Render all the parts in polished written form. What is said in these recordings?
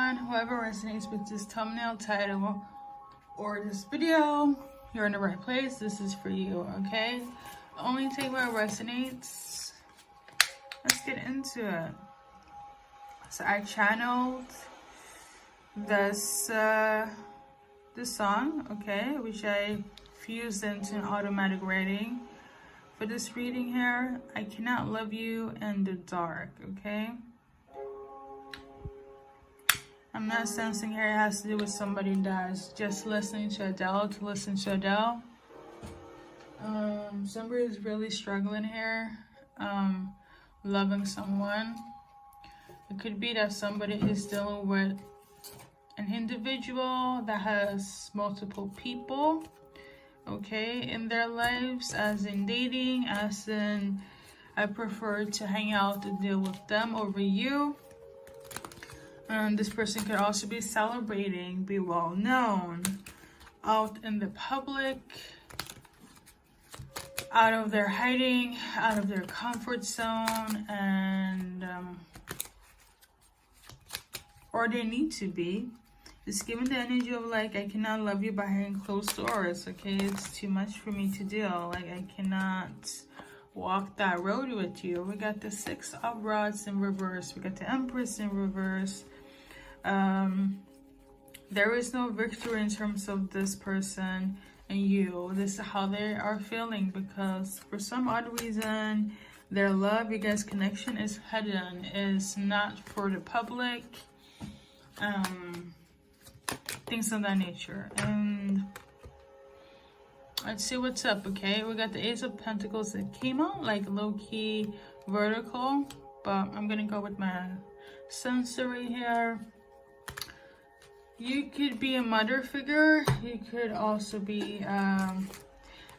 everyone. Whoever resonates with this thumbnail, title, or this video, you're in the right place. This is for you, okay? Only take what resonates. Let's get into it. So I channeled this song, okay, which I fused into an automatic reading. For this reading here, I cannot love you in the dark, okay? I'm not sensing here it has to do with somebody that's just listening to Adele to listen to Adele. Somebody is really struggling here, loving someone. It could be that somebody is dealing with an individual that has multiple people, okay, in their lives, as in dating, as in I prefer to hang out and deal with them over you. And this person could also be celebrating, be well known, out in the public, out of their hiding, out of their comfort zone, and or they need to be. It's giving the energy of like, I cannot love you behind closed doors, okay? It's too much for me to deal. Like, I cannot walk that road with you. We got the Six of Rods in reverse. We got the Empress in reverse. There is no victory in terms of this person and you. This is how they are feeling, because for some odd reason, their love, you guys' connection is hidden, is not for the public. Things of that nature. And let's see what's up, okay? We got the Ace of Pentacles that came out like low-key vertical, but I'm gonna go with my sensory here. You could be a mother figure. You could also be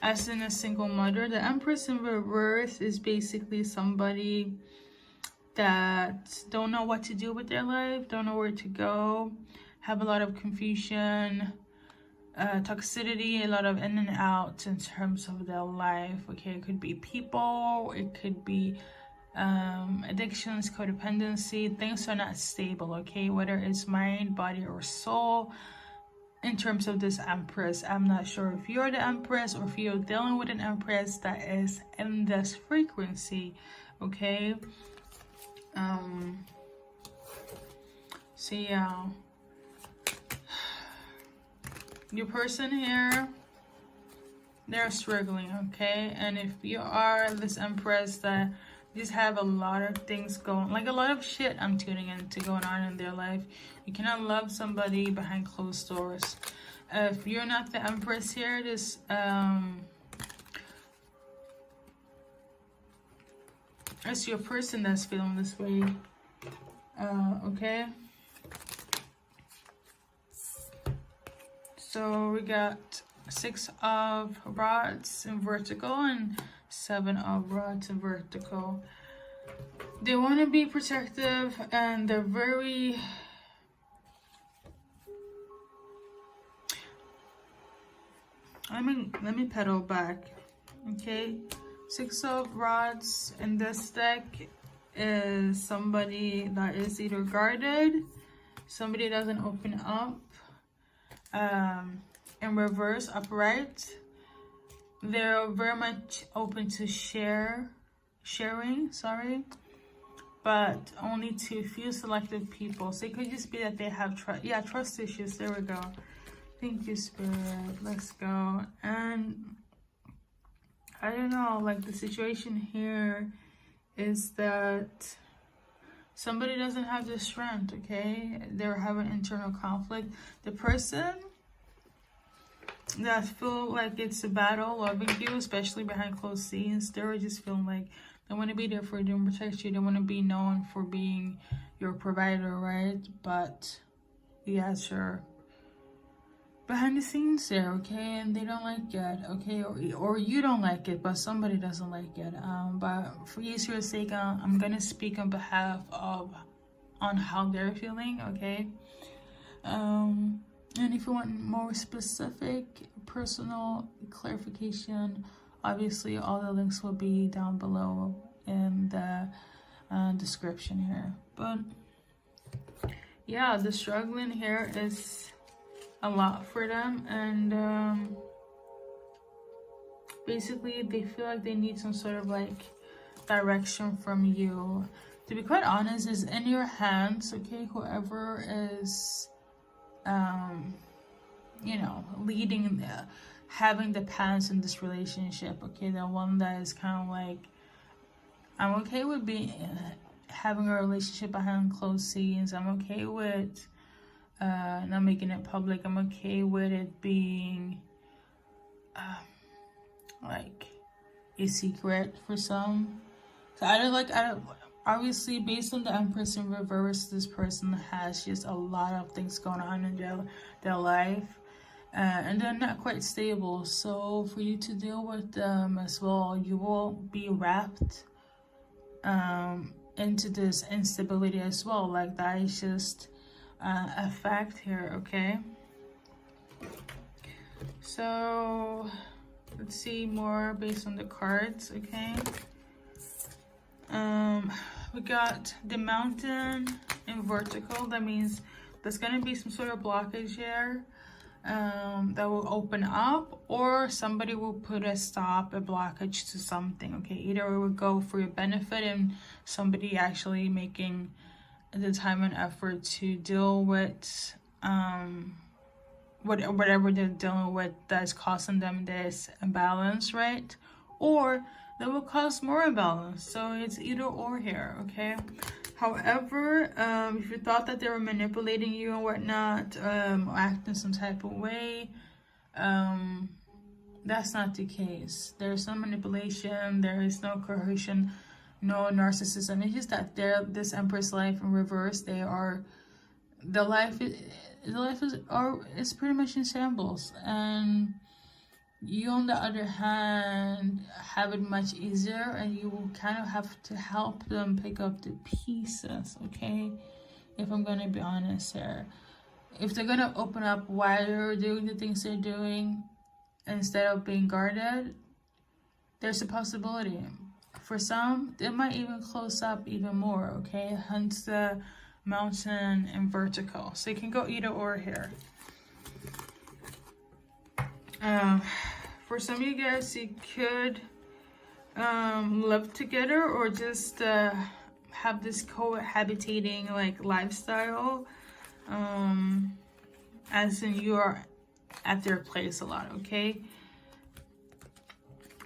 as in a single mother. The Empress in reverse is basically somebody that don't know what to do with their life, don't know where to go, have a lot of confusion, toxicity, a lot of in and out in terms of their life, okay? It could be people, it could be addictions, codependency. Things are not stable, okay? Whether it's mind, body, or soul. In terms of this Empress, I'm not sure if you're the Empress or if you're dealing with an Empress that is in this frequency, okay? So yeah, your person here, they're struggling, okay? And if you are this Empress that just have a lot of things going, like a lot of shit I'm tuning into going on in their life, you cannot love somebody behind closed doors. If you're not the Empress here, this it's your person that's feeling this way, okay? So we got Six of Rods in vertical and Seven of Rods in vertical. They want to be protective, and they're very let me pedal back, okay? Six of Rods in this deck is somebody that is either guarded, somebody doesn't open up. In reverse, upright, they're very much open to sharing, but only to few selective people. So it could just be that they have trust issues. There we go. Thank you, Spirit. Let's go. And I don't know, like the situation here is that somebody doesn't have the strength, okay? They're having internal conflict. The person that feel like it's a battle loving you, especially behind closed scenes, they're just feeling like they want to be there for you and protect you. They want to be known for being your provider, right? But yeah, sure, behind the scenes there, okay? And they don't like it, okay? Or you don't like it, but somebody doesn't like it. But for easier sake, I'm gonna speak on behalf of on how they're feeling, okay? And if you want more specific personal clarification, obviously all the links will be down below in the description here. But yeah, the struggling here is a lot for them, and basically they feel like they need some sort of like direction from you. To be quite honest, is in your hands, okay? Whoever is you know, leading having the pants in this relationship, okay? The one that is kind of like, I'm okay with being having a relationship behind closed scenes. I'm okay with not making it public. I'm okay with it being like a secret for some. So I don't obviously, based on the Empress in reverse, this person has just a lot of things going on in their life, and they're not quite stable. So for you to deal with them as well, you will be wrapped into this instability as well. Like, that is just a fact here, okay? So let's see more based on the cards, okay? We got the Mountain in vertical. That means there's gonna be some sort of blockage here that will open up, or somebody will put a blockage to something, okay? Either it will go for your benefit and somebody actually making the time and effort to deal with whatever they're dealing with that's causing them this imbalance, right? Or that will cause more imbalance. So it's either or here, okay? However, if you thought that they were manipulating you and whatnot, acting some type of way, that's not the case. There's no manipulation, there is no coercion, no narcissism. It's just that this Empress life in reverse, the life is pretty much in shambles, and you on the other hand have it much easier, and you will kind of have to help them pick up the pieces, okay? If I'm gonna be honest here, if they're gonna open up why they're doing the things they're doing instead of being guarded, there's a possibility. For some, it might even close up even more, okay? Hence the Mountain and vertical. So you can go either or here. For some of you guys, you could live together, or just have this cohabitating like lifestyle, as in you are at their place a lot, okay?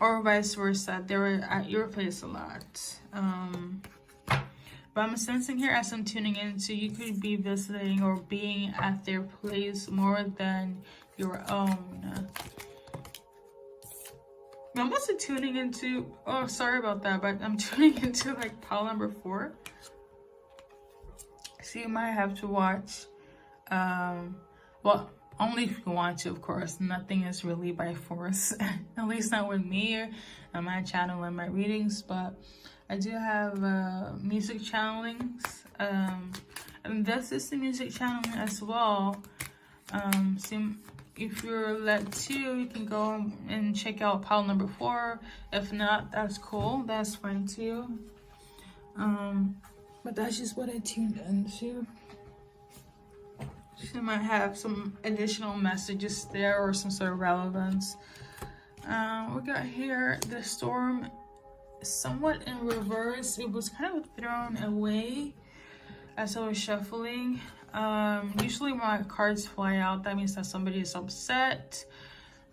Or vice versa, they're at your place a lot. But I'm sensing here, as I'm tuning in, so you could be visiting or being at their place more than your own. I'm also tuning into, oh, sorry about that, but I'm tuning into like pile number 4. So you might have to watch, well, only if you want to, of course. Nothing is really by force, at least not with me on my channel and my readings, but I do have music channelings, and this is the music channeling as well. So if you're led to, you can go and check out pile number 4. If not, that's cool, that's fine too. But that's just what I tuned into. She might have some additional messages there, or some sort of relevance. We got here the Storm, somewhat in reverse. It was kind of thrown away as I was shuffling. Usually when my cards fly out, that means that somebody is upset.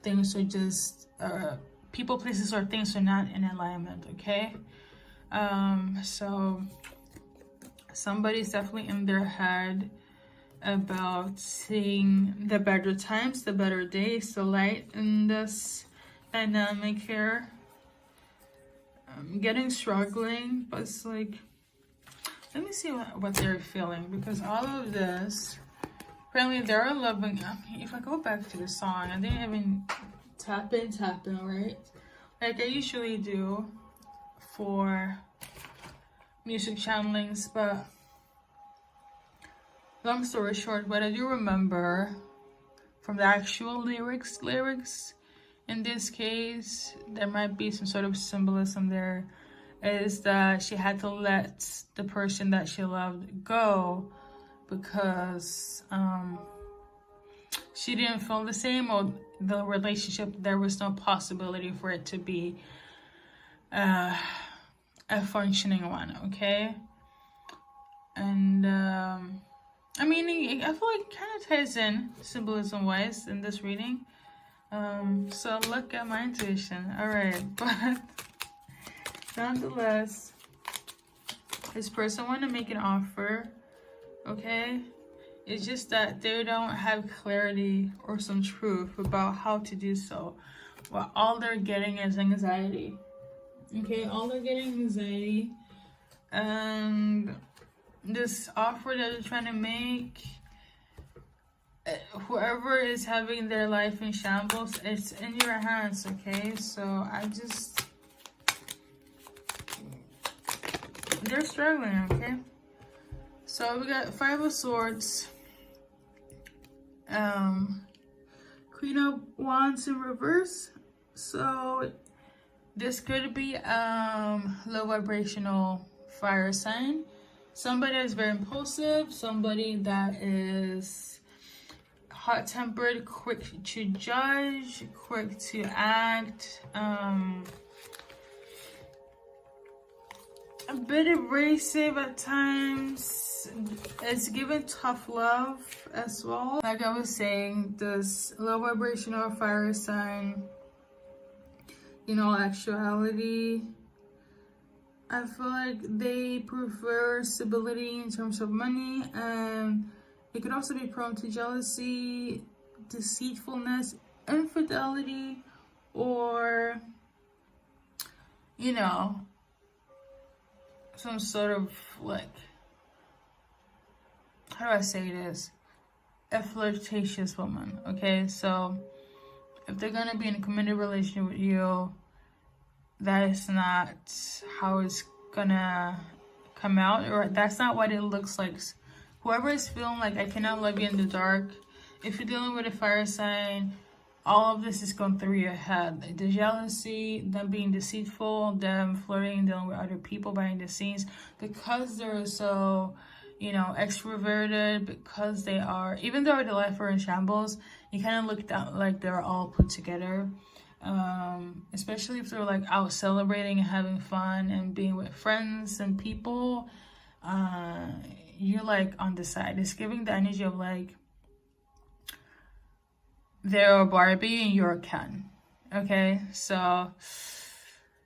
Things are just people, places, or things are not in alignment, okay? So somebody's definitely in their head about seeing the better times, the better days, the light in this dynamic here. Getting struggling, but it's like, let me see what they're feeling, because all of this, apparently they're loving. If I go back to the song, I didn't even tap in, right? Like I usually do for music channelings, but long story short, what I do remember from the actual lyrics, in this case, there might be some sort of symbolism there, is that she had to let the person that she loved go because she didn't feel the same, or the relationship, there was no possibility for it to be a functioning one, okay? And I mean, I feel like it kind of ties in symbolism wise in this reading. So look at my intuition. All right, but nonetheless, this person want to make an offer, okay? It's just that they don't have clarity or some truth about how to do so. Well, all they're getting is anxiety. Okay, all they're getting is anxiety. And this offer that they're trying to make, whoever is having their life in shambles, it's in your hands, okay? So they're struggling, okay? So we got 5 of Swords, Queen of Wands in reverse. So this could be low vibrational fire sign. Somebody that's very impulsive, somebody that is hot-tempered, quick to judge, quick to act, a bit abrasive at times. It's given tough love as well. Like I was saying, this low vibrational fire sign, in all actuality, I feel like they prefer stability in terms of money, and it could also be prone to jealousy, deceitfulness, infidelity, or, you know, some sort of, like, how do I say this? A flirtatious woman, okay? So if they're gonna be in a committed relationship with you, that is not how it's gonna come out, or that's not what it looks like. Whoever is feeling like I cannot love you in the dark, if you're dealing with a fire sign, all of this is going through your head. The jealousy, them being deceitful, them flirting, dealing with other people behind the scenes, because they're so, you know, extroverted, because they are, even though their life are in shambles, you kind of look down like they're all put together. Especially if they're like out celebrating and having fun and being with friends and people, you're like on the side. It's giving the energy of like they're a Barbie and you're a Ken. Okay, so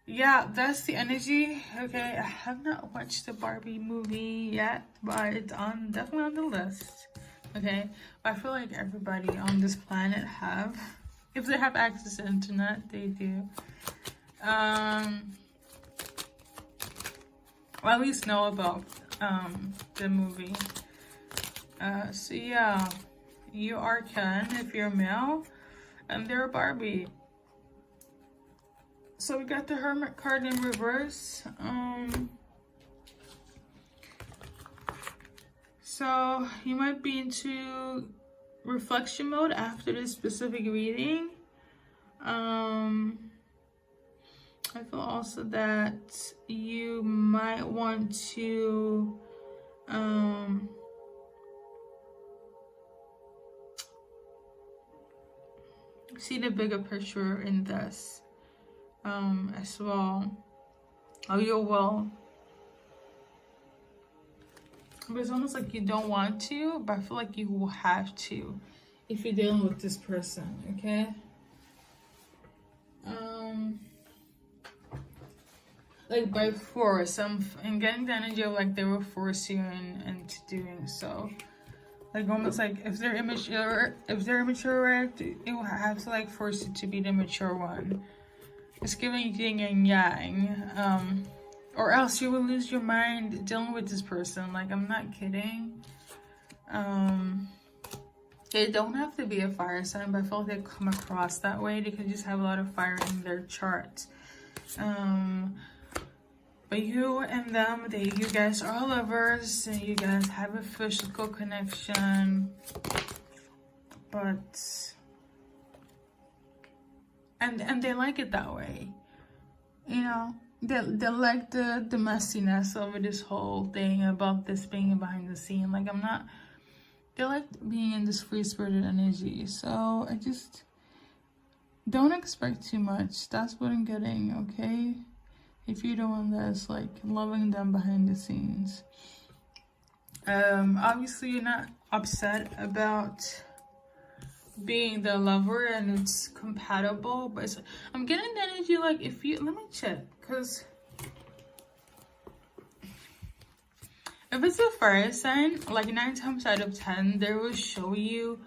yeah, that's the energy. Okay, I have not watched the Barbie movie yet, but it's definitely on the list. Okay, but I feel like everybody on this planet have, if they have access to internet, they do. Or at least know about the movie. So yeah, you are Ken if you're male, and they're Barbie. So we got the Hermit card in reverse. So you might be into reflection mode after this specific reading. I feel also that you might want to see the bigger picture in this as well. Oh, you will. But it's almost like you don't want to, but I feel like you will have to if you're dealing with this person, okay? Like by force, I'm getting the energy of like they will force you into doing so. Like almost like if they're immature, it will have to like force you to be the mature one. It's giving yin and yang. Or else you will lose your mind dealing with this person. Like, I'm not kidding. They don't have to be a fire sign, but I feel like they come across that way. They could just have a lot of fire in their chart. But you and them, you guys are lovers, and you guys have a physical connection. But and they like it that way, you know. They like the messiness of this whole thing about this being behind the scene. Like, I'm not they like being in this free-spirited energy. So I just don't expect too much. That's what I'm getting, okay? If you're the one that's like loving them behind the scenes. Obviously you're not upset about being the lover and it's compatible, but I'm getting the energy like if you, let me check, because if it's a fire sign, like 9 times out of 10 they will show you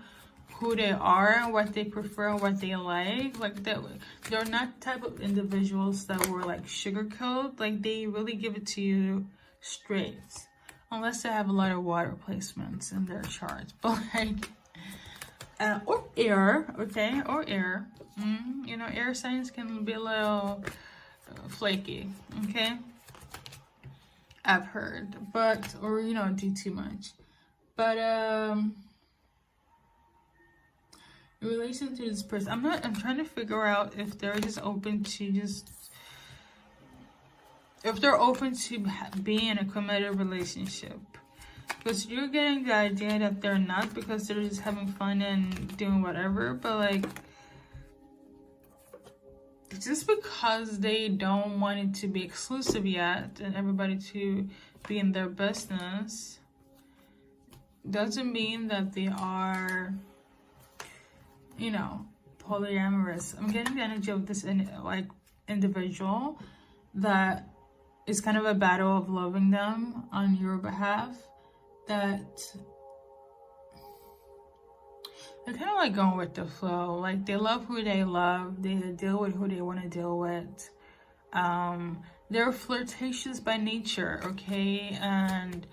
who they are, what they prefer, what they like. Like they're not type of individuals that were like sugarcoat. Like they really give it to you straight, unless they have a lot of water placements in their chart. But like or air, okay, or air. You know, air signs can be a little flaky, okay, I've heard. But or you know, do too much. But in relation to this person, I'm trying to figure out if they're just open to if they're open to being in a committed relationship. Because you're getting the idea that they're not, because they're just having fun and doing whatever. But like, just because they don't want it to be exclusive yet and everybody to be in their business doesn't mean that they are, you know, polyamorous. I'm getting the energy of this individual that is kind of a battle of loving them on your behalf, that they're kind of like going with the flow. Like they love who they love, they deal with who they want to deal with. They're flirtatious by nature, okay, and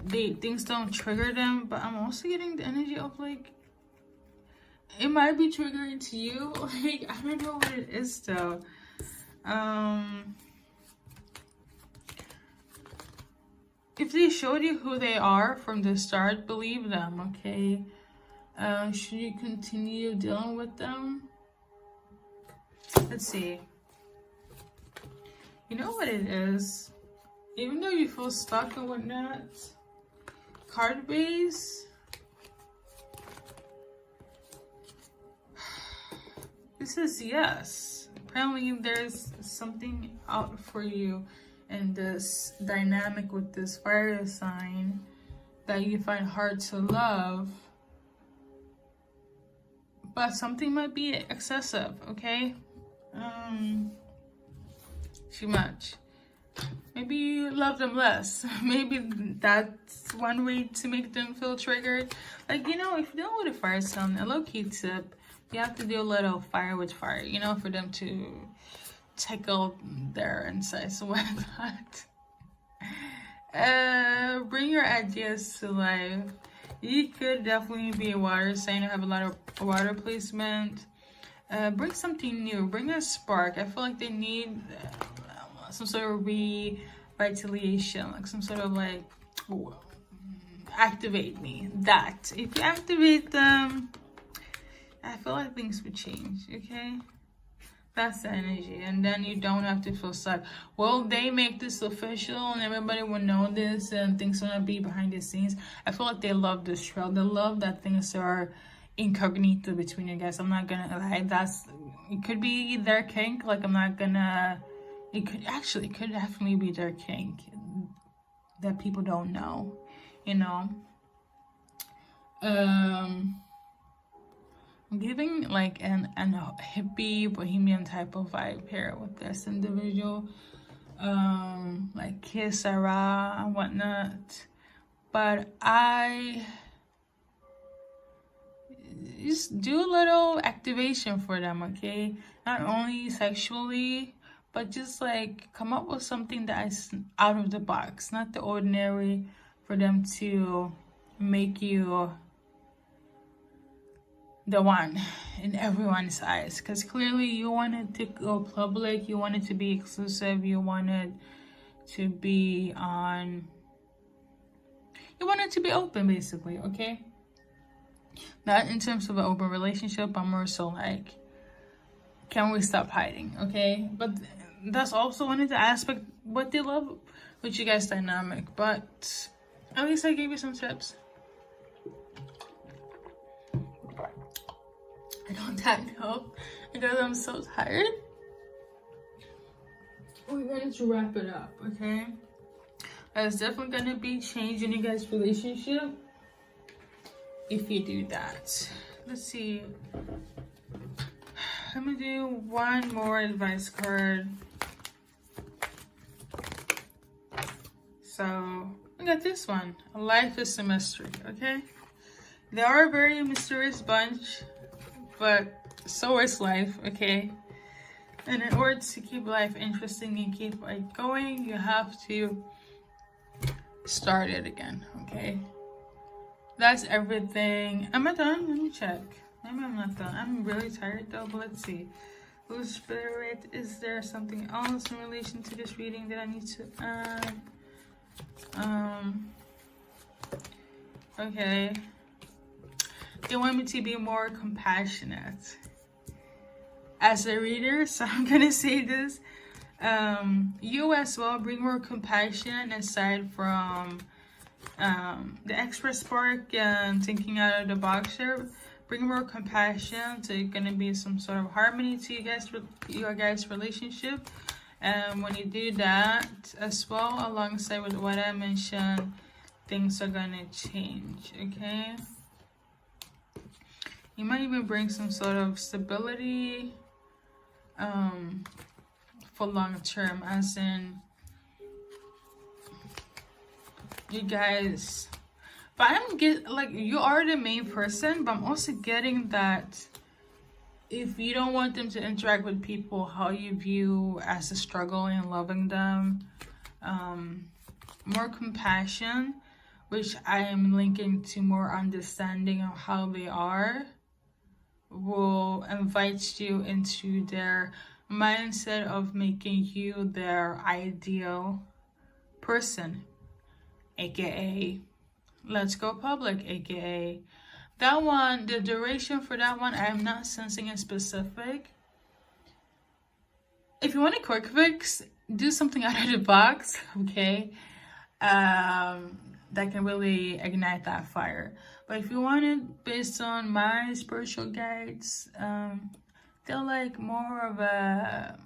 things don't trigger them. But I'm also getting the energy of like, it might be triggering to you. Like, I don't know what it is though. If they showed you who they are from the start, believe them, okay? Should you continue dealing with them? Let's see. You know what it is? Even though you feel stuck and whatnot, card base, this is yes. Apparently there's something out for you in this dynamic with this fire sign that you find hard to love. But something might be excessive, okay? Too much. Maybe you love them less. Maybe that's one way to make them feel triggered. Like, you know, if you're dealing with a fire sign, a low-key tip, you have to do a little fire with fire, you know, for them to tickle their insides and whatnot. Bring your ideas to life. You could definitely be a water sign and have a lot of water placement. Bring something new. Bring a spark. I feel like they need some sort of revitalization, like some sort of like, activate me. That if you activate them, I feel like things would change, okay? That's the energy. And then you don't have to feel sad. Well, they make this official and everybody will know this and things will not be behind the scenes. I feel like they love this trail. They love that things are incognito between you guys. I'm not gonna lie. It could be their kink. Like, I'm not gonna, it could definitely be their kink that people don't know, you know? I'm giving like an hippie bohemian type of vibe here with this individual, like Kiss Sarah and whatnot. But I just do a little activation for them, okay? Not only sexually, but just like come up with something that is out of the box, not the ordinary, for them to make you the one in everyone's eyes. Because clearly you wanted to go public, you wanted to be exclusive, you wanted to be open, basically, okay? Not in terms of an open relationship, but more so like, can we stop hiding, okay? But that's also one of the aspects what they love with you guys dynamic. But at least I gave you some tips. I don't know because I'm so tired. We're going to wrap it up, okay? It's definitely going to be changing you guys' relationship if you do that. Let's see. Let me do one more advice card. So, I got this one. Life is a mystery, okay? They are a very mysterious bunch, but so is life, okay? And in order to keep life interesting and keep it going, you have to start it again, okay? That's everything. Am I done? Let me check. Maybe I'm not done. I'm really tired though, but let's see. Blue Spirit, is there something else in relation to this reading that I need to add? Okay. They want me to be more compassionate as a reader, so I'm gonna say this. You as well, bring more compassion aside from the extra spark and thinking out of the box here. Bring more compassion, so you're gonna be some sort of harmony to your guys' relationship. And when you do that as well, alongside with what I mentioned, things are gonna change, okay? You might even bring some sort of stability for long term, as in you guys. But I'm like, you are the main person, but I'm also getting that if you don't want them to interact with people how you view as a struggle in loving them, more compassion, which I am linking to more understanding of how they are, will invite you into their mindset of making you their ideal person, aka let's go public, aka that one. The duration for that one, I'm not sensing a specific. If you want a quick fix, do something out of the box, okay? That can really ignite that fire. But if you want it based on my spiritual guides, they're like more of a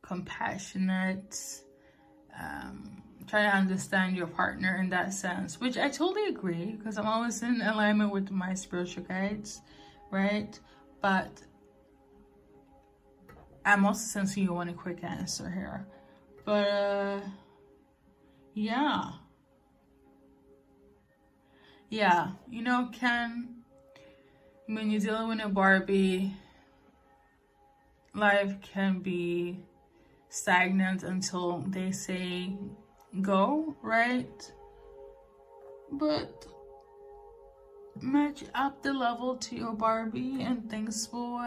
compassionate, try to understand your partner in that sense, which I totally agree, because I'm always in alignment with my spiritual guides, right? But I'm also sensing you want a quick answer here. But yeah, you know, when you're dealing with a Barbie, life can be stagnant until they say go, right? But match up the level to your Barbie and things will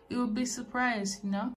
you will be surprised, you know?